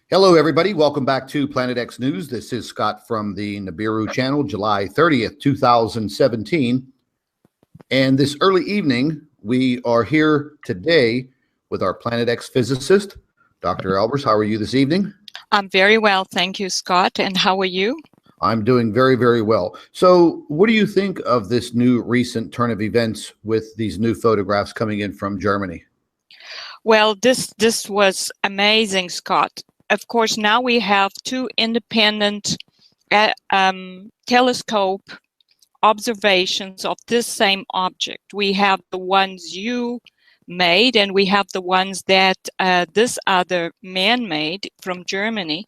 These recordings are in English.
Hello, everybody. Welcome back to Planet X News. This is Scott from the Nibiru channel, July 30th, 2017. And this early evening, we are here today with our Planet X physicist, Dr. Albers. How are you this evening? I'm very well, thank you, Scott. And how are you? I'm doing very, very well. So what do you think of this new recent turn of events with these new photographs coming in from Germany? Well, this was amazing, Scott. Of course, now we have two independent telescope observations of this same object. We have the ones you made, and we have the ones that this other man made from Germany.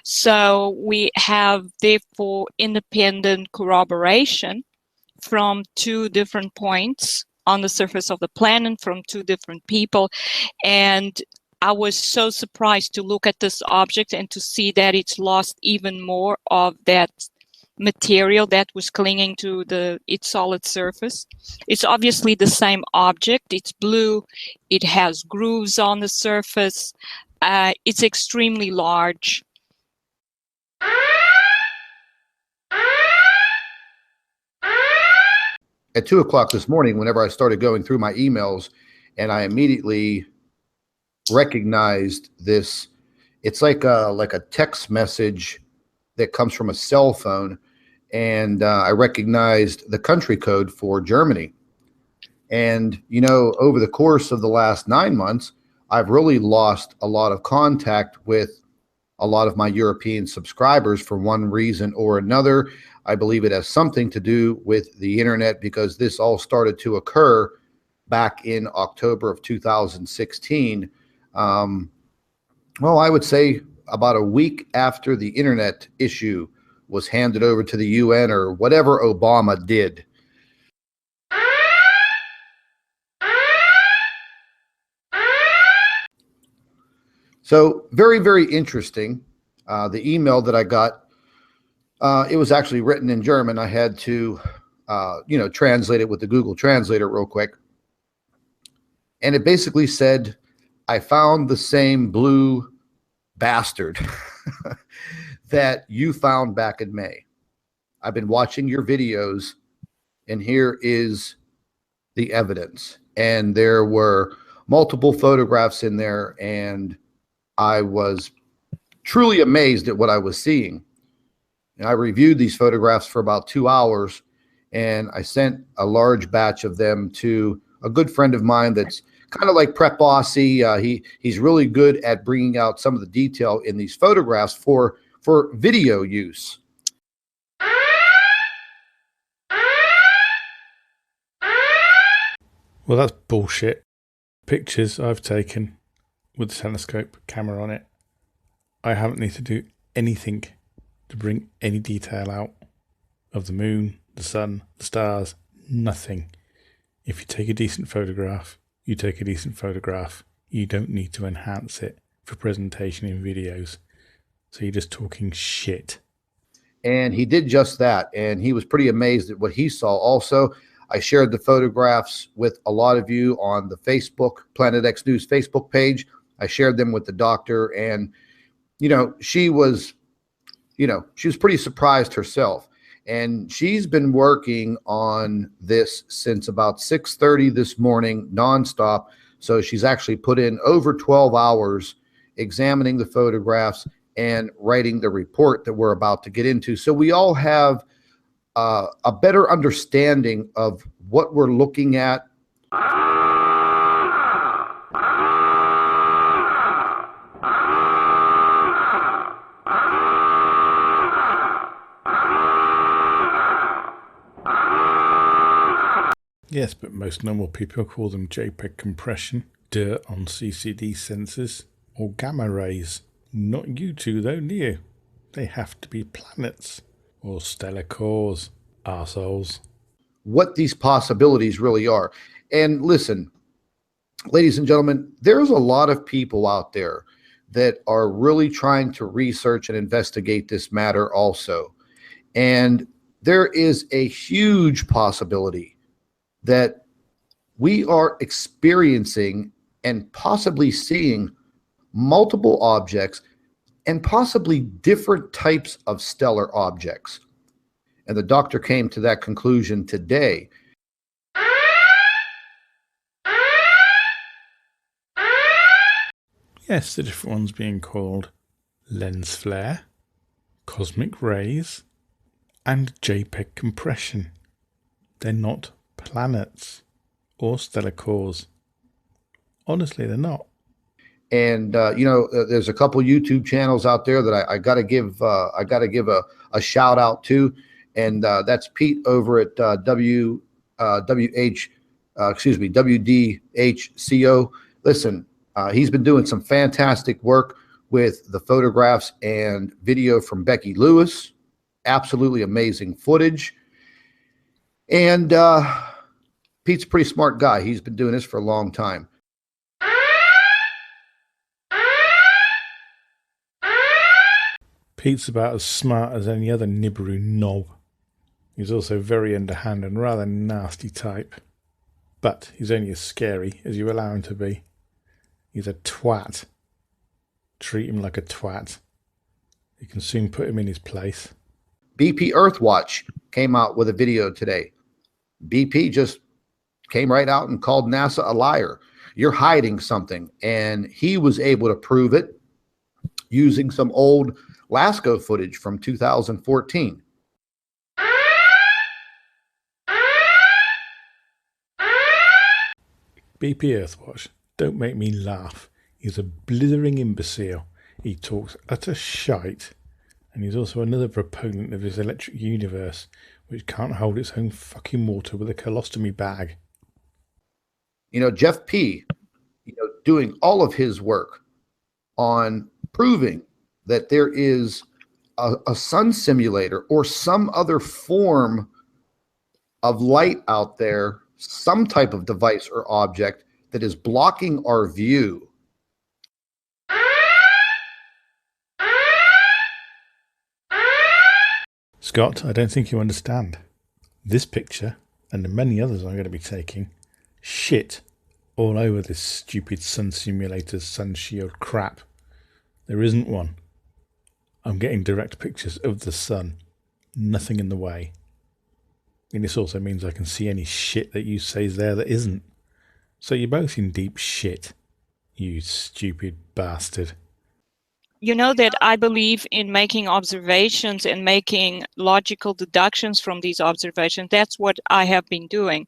So we have, therefore, independent corroboration from two different points on the surface of the planet from two different people. And I was so surprised to look at this object and to see that it's lost even more of that material that was clinging to its solid surface. It's obviously the same object. It's blue. It has grooves on the surface. It's extremely large. At 2 o'clock this morning, whenever I started going through my emails, and I immediately recognized this, it's like a text message that comes from a cell phone, and I recognized the country code for Germany. And, you know, over the course of the last 9 months, I've really lost a lot of contact with a lot of my European subscribers for one reason or another. I believe it has something to do with the internet, because this all started to occur back in October of 2016. Well, I would say about a week after the internet issue was handed over to the UN, or whatever Obama did. So very, very interesting. The email that I got, it was actually written in German. I had to, translate it with the Google Translator real quick. And it basically said, I found the same blue bastard that you found back in May. I've been watching your videos, and here is the evidence. And there were multiple photographs in there, and I was truly amazed at what I was seeing. And I reviewed these photographs for about 2 hours, and I sent a large batch of them to a good friend of mine that's kind of like Prep Bossy. He's really good at bringing out some of the detail in these photographs for video use. Well, that's bullshit. Pictures I've taken with the telescope camera on it, I haven't needed to do anything to bring any detail out of the moon, the sun, the stars, nothing. If you take a decent photograph, you take a decent photograph. You don't need to enhance it for presentation in videos. So you're just talking shit. And he did just that, and he was pretty amazed at what he saw. Also, I shared the photographs with a lot of you on the Facebook, Planet X News Facebook page. I shared them with the doctor, and, she was pretty surprised herself. And she's been working on this since about 6:30 this morning, nonstop. So she's actually put in over 12 hours examining the photographs and writing the report that we're about to get into. So we all have a better understanding of what we're looking at. Yes, but most normal people call them JPEG compression, dirt on CCD sensors, or gamma rays. Not you two though, Neo. They have to be planets, or stellar cores, arseholes. What these possibilities really are. And listen, ladies and gentlemen, there's a lot of people out there that are really trying to research and investigate this matter also. And there is a huge possibility that we are experiencing and possibly seeing multiple objects and possibly different types of stellar objects. And the doctor came to that conclusion today. Yes, the different ones being called lens flare, cosmic rays, and JPEG compression. They're not planets or stellar cores. Honestly, they're not. And there's a couple YouTube channels out there that I got to give a shout out to, and that's Pete over at WDHCO. Listen, he's been doing some fantastic work with the photographs and video from Becky Lewis. Absolutely amazing footage. And Pete's a pretty smart guy. He's been doing this for a long time. Pete's about as smart as any other Nibiru knob. He's also very underhand and rather nasty type. But he's only as scary as you allow him to be. He's a twat. Treat him like a twat. You can soon put him in his place. BP Earthwatch came out with a video today. BP just came right out and called NASA a liar. You're hiding something. And he was able to prove it using some old LASCO footage from 2014. BP Earthwatch, don't make me laugh. He's a blithering imbecile. He talks utter shite. And he's also another proponent of his electric universe, which can't hold its own fucking water with a colostomy bag. Jeff P., doing all of his work on proving that there is a sun simulator or some other form of light out there, some type of device or object that is blocking our view. Scott, I don't think you understand. This picture, and the many others I'm going to be taking, shit all over this stupid sun simulator, sun shield crap. There isn't one. I'm getting direct pictures of the sun. Nothing in the way. And this also means I can see any shit that you say is there that isn't. So you're both in deep shit, you stupid bastard. You know that I believe in making observations and making logical deductions from these observations. That's what I have been doing.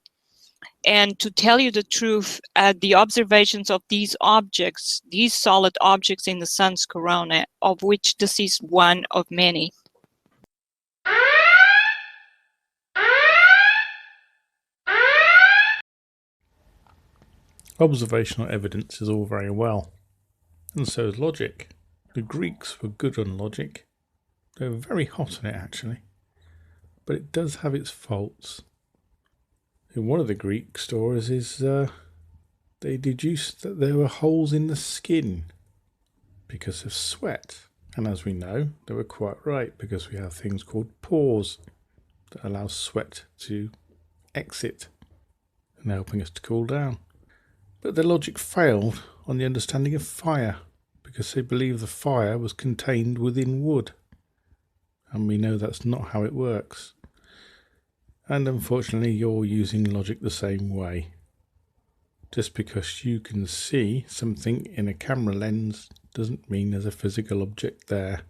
And to tell you the truth, the observations of these objects, these solid objects in the sun's corona, of which this is one of many. Observational evidence is all very well, and so is logic. The Greeks were good on logic. They were very hot on it, actually. But it does have its faults. In one of the Greek stories is they deduced that there were holes in the skin because of sweat. And as we know, they were quite right, because we have things called pores that allow sweat to exit and helping us to cool down. But their logic failed on the understanding of fire, because they believed the fire was contained within wood. And we know that's not how it works. And unfortunately, you're using logic the same way. Just because you can see something in a camera lens doesn't mean there's a physical object there.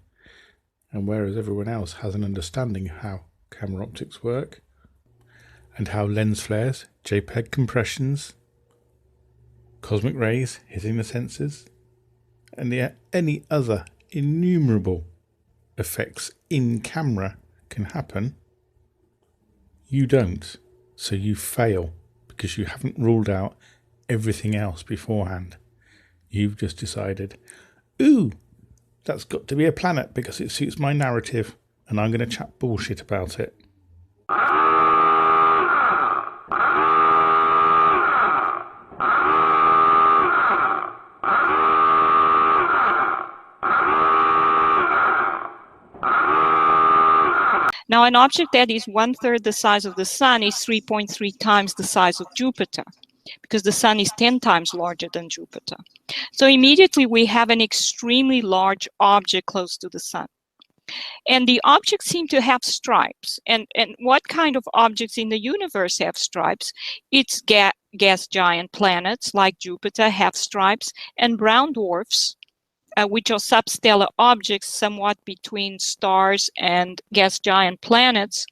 And whereas everyone else has an understanding of how camera optics work, and how lens flares, JPEG compressions, cosmic rays hitting the sensors, and any other innumerable effects in camera can happen, you don't. So you fail because you haven't ruled out everything else beforehand. You've just decided, ooh, that's got to be a planet because it suits my narrative, and I'm going to chat bullshit about it. Now, an object that is 1/3 the size of the sun is 3.3 times the size of Jupiter. because the sun is 10 times larger than Jupiter. So immediately we have an extremely large object close to the sun. And the objects seem to have stripes. And what kind of objects in the universe have stripes? It's gas giant planets like Jupiter have stripes, and brown dwarfs, which are substellar objects somewhat between stars and gas giant planets,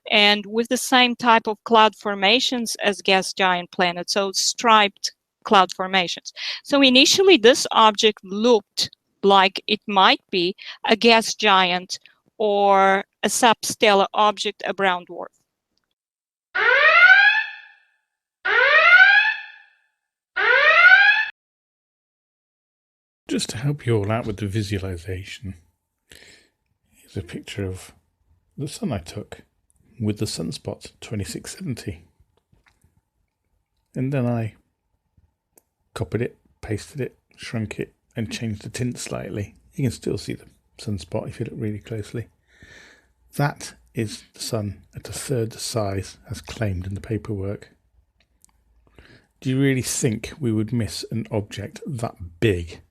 and with the same type of cloud formations as gas giant planets, so striped cloud formations. So initially this object looked like it might be a gas giant or a substellar object, a brown dwarf. Just to help you all out with the visualization, here's a picture of the sun I took with the sunspot 2670. And then I copied it, pasted it, shrunk it, and changed the tint slightly. You can still see the sunspot if you look really closely. That is the sun at a third the size as claimed in the paperwork. Do you really think we would miss an object that big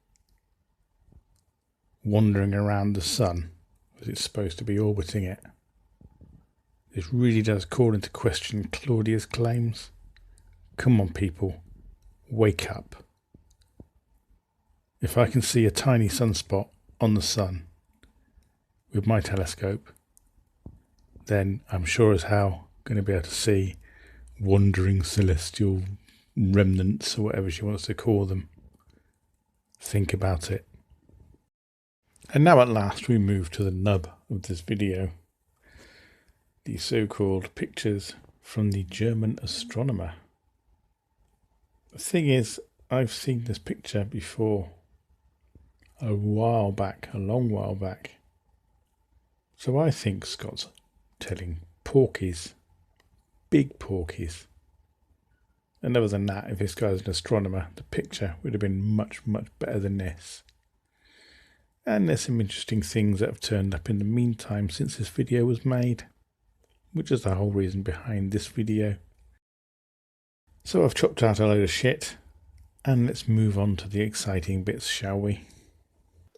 wandering around the sun as it's supposed to be orbiting it? This really does call into question Claudia's claims. Come on, people, wake up. If I can see a tiny sunspot on the sun with my telescope, then I'm sure as hell going to be able to see wandering celestial remnants, or whatever she wants to call them. Think about it. And now at last we move to the nub of this video. The so-called pictures from the German astronomer. The thing is, I've seen this picture before. A while back, a long while back. So I think Scot's telling porkies, big porkies. And other than that, if this guy's an astronomer, the picture would have been much, much better than this. And there's some interesting things that have turned up in the meantime since this video was made, which is the whole reason behind this video. So I've chopped out a load of shit, and let's move on to the exciting bits, shall we?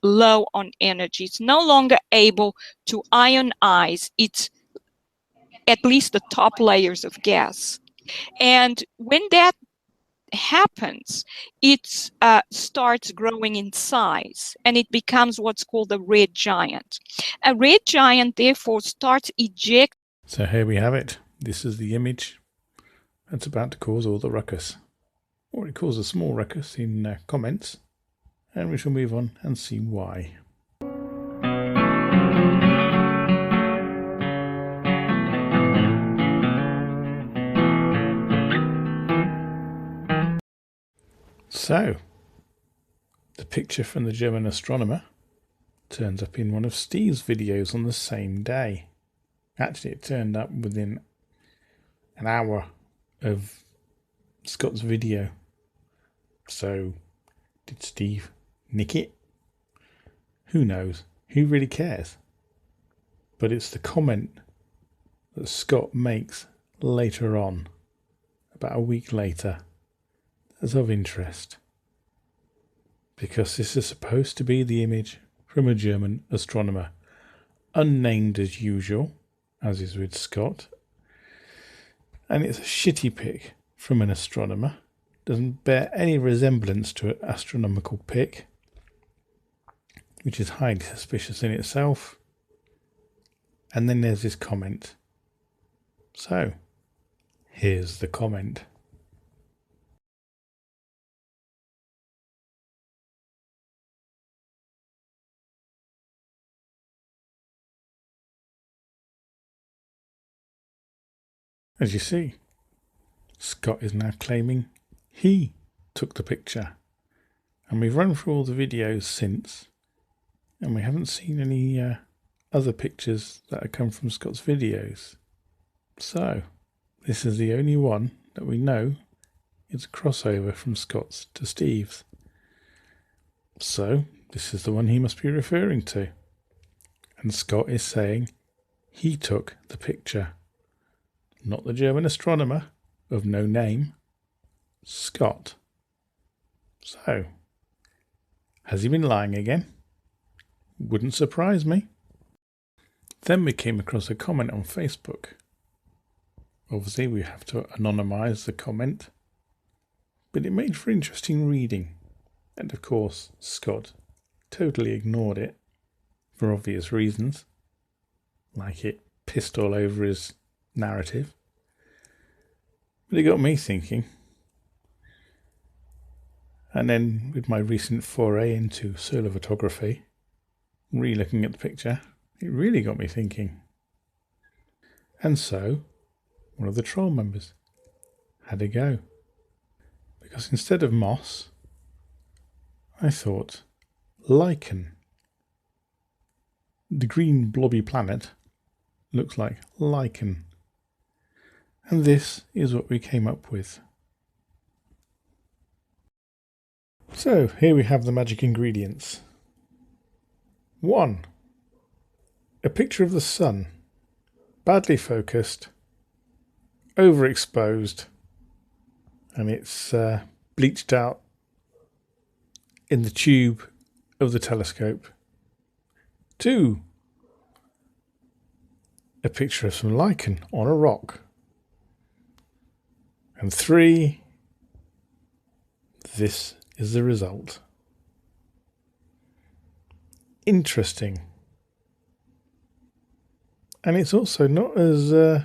Low on energy. It's no longer able to ionize its, at least the top layers of gas. And when that happens, it starts growing in size, and it becomes what's called a red giant. A red giant therefore starts ejecting. So here we have it. This is the image that's about to cause all the ruckus. Or it caused a small ruckus in comments, and we shall move on and see why. So, the picture from the German astronomer turns up in one of Steve's videos on the same day. Actually, it turned up within an hour of Scott's video. So, did Steve nick it? Who knows? Who really cares? But it's the comment that Scott makes later on, about a week later, that's of interest. Because this is supposed to be the image from a German astronomer, unnamed as usual, as is with Scott. And it's a shitty pic from an astronomer. Doesn't bear any resemblance to an astronomical pic, which is highly suspicious in itself. And then there's this comment. So, here's the comment. As you see, Scott is now claiming he took the picture. And we've run through all the videos since, and we haven't seen any other pictures that have come from Scott's videos. So, this is the only one that we know is a crossover from Scott's to Steve's. So, this is the one he must be referring to. And Scott is saying he took the picture. Not the German astronomer of no name, Scot. So, has he been lying again? Wouldn't surprise me. Then we came across a comment on Facebook. Obviously, we have to anonymize the comment, but it made for interesting reading. And of course, Scot totally ignored it for obvious reasons, like it pissed all over his narrative. But it got me thinking. And then with my recent foray into solar photography, re-looking at the picture, it really got me thinking. And so, one of the troll members had a go. Because instead of moss, I thought lichen. The green blobby planet looks like lichen. And this is what we came up with. So here we have the magic ingredients. 1. A picture of the sun, badly focused, overexposed, and it's bleached out in the tube of the telescope. 2. A picture of some lichen on a rock. And 3. This is the result. Interesting. And it's also not as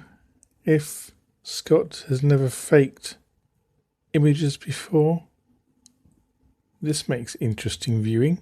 if Scot has never faked images before. This makes interesting viewing.